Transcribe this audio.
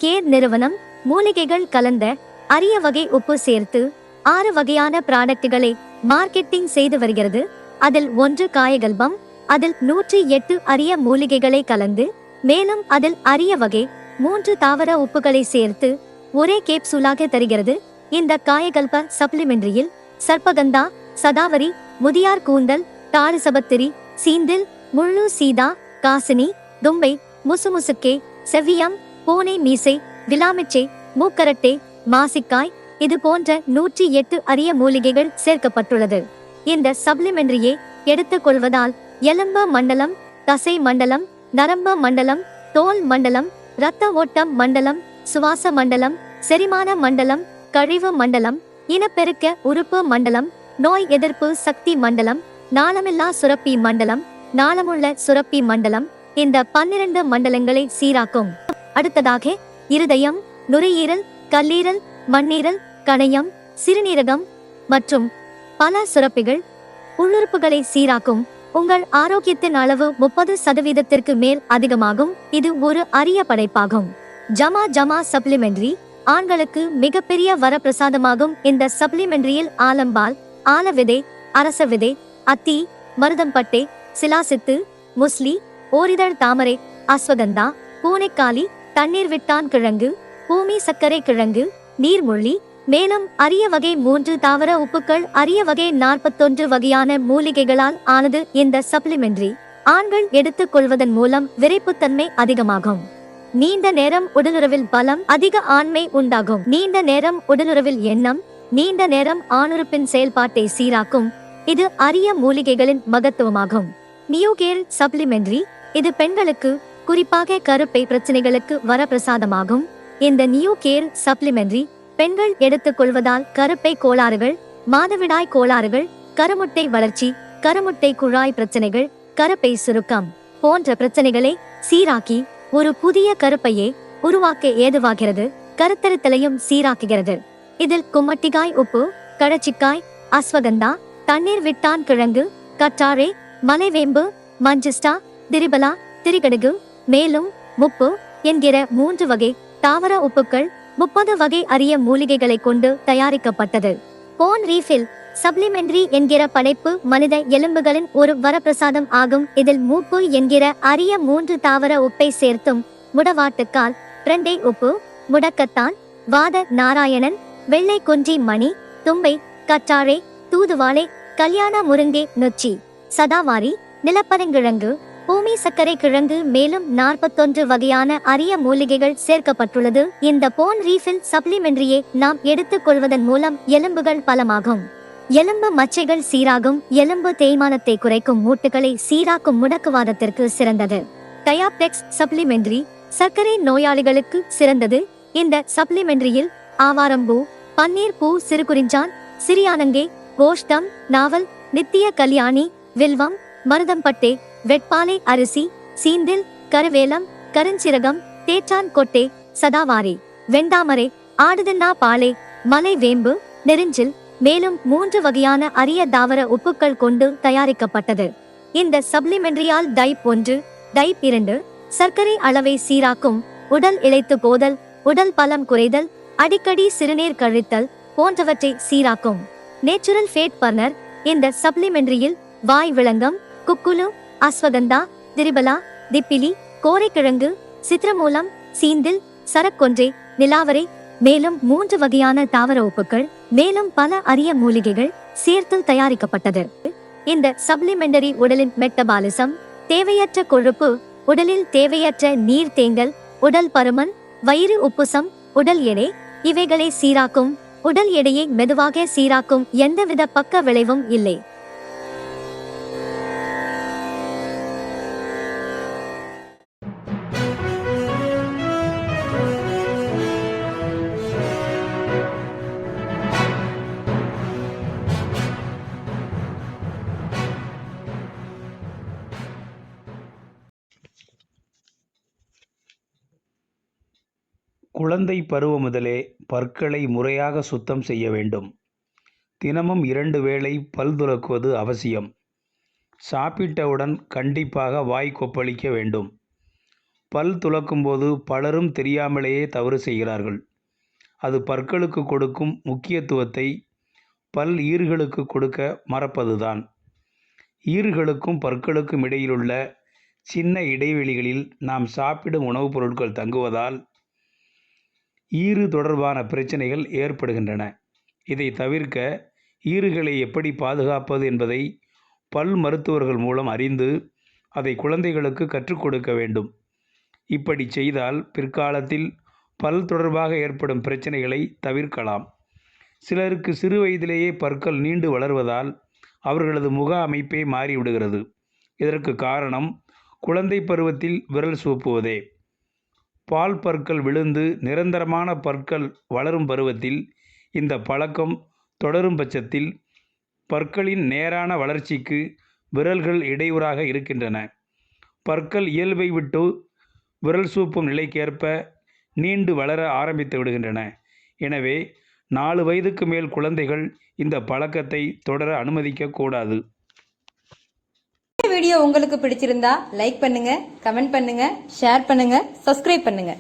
Care நிறுவனம் மூலிகைகள் கலந்த அரிய வகை உப்பு சேர்த்து 6 வகையான ப்ராடக்டுகளை மார்க்கெட்டிங் செய்து வருகிறது. அதில் 1 காயகல்பம், அதில் 108 அரிய மூலிகைகளை கலந்து மேலும் அதில் அரிய வகை 3 தாவர உப்புகளை சேர்த்து ஒரே கேப்சூலாக தருகிறது. இந்த காயகல்ப சப்ளிமெண்டரியில் சர்பகந்தா, சதாவரி, முதியார் கூந்தல், தாழசபத்திரி, சீந்தில், முள்ளு சீதா, காசினி, தும்பை, முசுமுசுக்கே, செவ்வியம், பூனை மீசை, விலாமிச்சை, மூக்கரட்டை, மாசிக்காய் இது போன்ற 108 அரிய மூலிகைகள் சேர்க்கப்பட்டுள்ளது. இந்த சப்ளிமெண்டரியை எடுத்துக் கொள்வதால் எலும்பு மண்டலம், தசை மண்டலம், நரம்பு மண்டலம், தோல் மண்டலம், இரத்த ஓட்டம் மண்டலம், சுவாச மண்டலம், செரிமான மண்டலம், கழிவு மண்டலம், இனப்பெருக்க உறுப்பு மண்டலம், நோய் எதிர்ப்பு சக்தி மண்டலம், நாளமில்லா சுரப்பி மண்டலம், நாளமுள்ள சுரப்பி மண்டலம் இந்த 12 மண்டலங்களை சீராக்கும். அடுத்ததாக இருதயம், நுரையீரல், கல்லீரல், மண்ணீரல், கணையம், சிறுநீரகம் மற்றும் பல சுரப்பிகள் உள்ளுறுப்புகளை சீராக்கும். உங்கள் ஆரோக்கியத்தின் அளவு 30% மேல் அதிகமாகும். இது ஒரு அரிய படைப்பாகும். ஜமா சப்ளிமெண்டரி ஆண்களுக்கு மிகப்பெரிய வரப்பிரசாதமாகும். இந்த சப்ளிமெண்டரியில் ஆலம்பால், ஆலவிதை, அரச விதை, அத்தி, மருதம்பட்டை, சிலாசித்து, முஸ்லி, ஓரிதழ் தாமரை, அஸ்வகந்தா, பூனைக்காலி, தண்ணீர் விட்டான் கிழங்கு, பூமி சர்க்கரை கிழங்கு, நீர்முள்ளி மேலும் அரிய வகை 3 தாவர உப்புக்கள், அரிய வகை 41 வகையான மூலிகைகளால் ஆனது. இந்த சப்ளிமெண்டரி ஆண்கள் எடுத்துக் கொள்வதன் மூலம் விரைப்புத்தன்மை அதிகமாகும். நீண்ட நேரம் உடலுறவில் பலம், அதிக ஆண்மை உண்டாகும். நீண்ட நேரம் உடலுறவில் எண்ணம், நீண்ட நேரம் ஆணுறுப்பின் செயல்பாட்டை சீராக்கும். இது அரிய மூலிகைகளின் மகத்துவமாகும். நியூகேர் சப்ளிமெண்டரி இது பெண்களுக்கு, குறிப்பாக கருப்பை பிரச்சனைகளுக்கு வரப்பிரசாதமாகும். இந்த நியூகேர் சப்ளிமெண்டரி பெண்கள் எடுத்துக் கொள்வதால் கருப்பை கோளாறுகள், மாதவிடாய் கோளாறுகள், கருமுட்டை வளர்ச்சி, கருமுட்டை குழாய் பிரச்சனைகள், கருப்பை சுருக்கம் போன்ற பிரச்சனைகளை சீராக்கி ஒரு புதிய கருப்பையை உருவாக்க ஏதுவாகிறது. கருத்தரித்தலையும் சீராக்குகிறது. இதில் கும்மட்டிக்காய் உப்பு, கழச்சிக்காய், அஸ்வகந்தா, தண்ணீர் விட்டான் கிழங்கு, கற்றாழை, மலைவேம்பு, மஞ்சிஸ்டா, திரிபலா, திரிகடுகு மேலும் முப்பு என்கிற 3 வகை தாவர உப்புக்கள் 30 வகை அரிய மூலிகைகளை கொண்டு தயாரிக்கப்பட்டது. போன் ரீஃபில் சப்ளிமெண்டரி என்கிற படைப்பு மனித எலும்புகளின் ஒரு வரப்பிரசாதம் ஆகும். இதில் மூப்பு என்கிற அரிய 3 தாவர உப்பை சேர்த்தும் முடவாட்டுக்கால், பிரண்டை உப்பு, முடக்கத்தான், வாத நாராயணன், வெள்ளை கொன்றி மணி, தும்பை, கற்றாழை, தூதுவாழை, கல்யாண முருங்கை, நொச்சி, சதாவாரி, நிலப்பரங்கிழங்கு, பூமி சர்க்கரை கிழங்கு மேலும் 41 வகையான அரிய மூலிகைகள் சேர்க்கப்பட்டுள்ளது. இந்த போன் ரீஃபில் சப்ளிமெண்டரியை நாம் எடுத்துக் கொள்வதன் மூலம் எலும்புகள் பலமாகும். எலும்பு மச்சைகள் சீராகும். எலும்பு தேய்மானத்தை குறைக்கும். மூட்டுகளை சீராக்கும். முடக்குவாதத்திற்கு சிறந்தது. டயாப்டெக்ஸ் சப்ளிமெண்டரி சர்க்கரை நோயாளிகளுக்கு சிறந்தது. இந்த சப்ளிமெண்டரியில் ஆவாரம்பூ, பன்னீர் பூ, சிறுகுறிஞ்சான், சிறியானங்கை, கோஷ்டம், நாவல், நித்திய கல்யாணி, வில்வம், மருதம்பட்டை, வெட்பாலை அரிசி, சீந்தில், கருவேலம், கருஞ்சிரகம், தேற்றான் கொட்டை, சதாவாரி, வெண்டாமரை, ஆடுதன்னா பாலை, மலை வேம்பு, நெருஞ்சில் மேலும் 3 வகையான அரிய தாவர உப்புக்கள் கொண்டு தயாரிக்கப்பட்டது. இந்த சப்ளிமெண்டரியால் டைப் 1, டைப் 2 சர்க்கரை அளவை சீராக்கும். உடல் இளைத்து போதல், உடல் பலம் குறைதல், அடிக்கடி சிறுநீர் கழித்தல் போன்றவற்றை சீராக்கும். நேச்சுரல் ஃபேட் பர்னர் இந்த சப்ளிமெண்டரியில் வாய் விளங்கம், குக்குலு, அஸ்வகந்தா, திரிபலா, திப்பிலி, கோரைக்கிழங்கு, சித்திரமூலம், சீந்தில், சரக்கொன்றை, நிலாவரை மேலும் 3 வகையான தாவர உப்புக்கள் மேலும் பல அரிய மூலிகைகள் சேர்த்து தயாரிக்கப்பட்டது. இந்த சப்ளிமெண்டரி உடலின் மெட்டபாலிசம், தேவையற்ற கொழுப்பு, உடலில் தேவையற்ற நீர் தேங்கல், உடல் பருமன், வயிறு உப்புசம், உடல் எடை இவைகளை சீராக்கும். உடல் எடையை மெதுவாக சீராக்கும். எந்தவித பக்க விளைவும் இல்லை. குழந்தை பருவ முதலே பற்களை முறையாக சுத்தம் செய்ய வேண்டும். தினமும் 2 வேளை பல் துலக்குவது அவசியம். சாப்பிட்டவுடன் கண்டிப்பாக வாய் கொப்பளிக்க வேண்டும். பல் துலக்கும்போது பலரும் தெரியாமலேயே தவறு செய்கிறார்கள். அது பற்களுக்கு கொடுக்கும் முக்கியத்துவத்தை பல் ஈறுகளுக்கு கொடுக்க மறப்பதுதான். ஈறுகளுக்கும் பற்களுக்கும் இடையிலுள்ள சின்ன இடைவெளிகளில் நாம் சாப்பிடும் உணவுப் பொருட்கள் தங்குவதால் ஈறு தொடர்பான பிரச்சனைகள் ஏற்படுகின்றன. இதை தவிர்க்க ஈறுகளை எப்படி பாதுகாப்பது என்பதை பல் மருத்துவர்கள் மூலம் அறிந்து அதை குழந்தைகளுக்கு கற்றுக் கொடுக்க வேண்டும். இப்படி செய்தால் பிற்காலத்தில் பல் தொடர்பாக ஏற்படும் பிரச்சனைகளை தவிர்க்கலாம். சிலருக்கு சிறு வயதிலேயே பற்கள் நீண்டு வளர்வதால் அவர்களது முக அமைப்பே மாறிவிடுகிறது. இதற்கு காரணம் குழந்தை பருவத்தில் விரல் சூப்புவதே. பால் பற்கள் விழுந்து நிரந்தரமான பற்கள் வளரும் பருவத்தில் இந்த பழக்கம் தொடரும் பட்சத்தில் பற்களின் நேரான வளர்ச்சிக்கு விரல்கள் இடையூறாக இருக்கின்றன. பற்கள் இயல்பை விட்டு விரல் சூப்பும் நிலைக்கேற்ப நீண்டு வளர ஆரம்பித்து விடுகின்றன. எனவே 4 வயதுக்கு மேல் குழந்தைகள் இந்த பழக்கத்தை தொடர அனுமதிக்க கூடாது. இந்த வீடியோ உங்களுக்கு பிடிச்சிருந்தா லைக் பண்ணுங்க, கமெண்ட் பண்ணுங்க, ஷேர் பண்ணுங்க, சப்ஸ்கிரைப் பண்ணுங்க.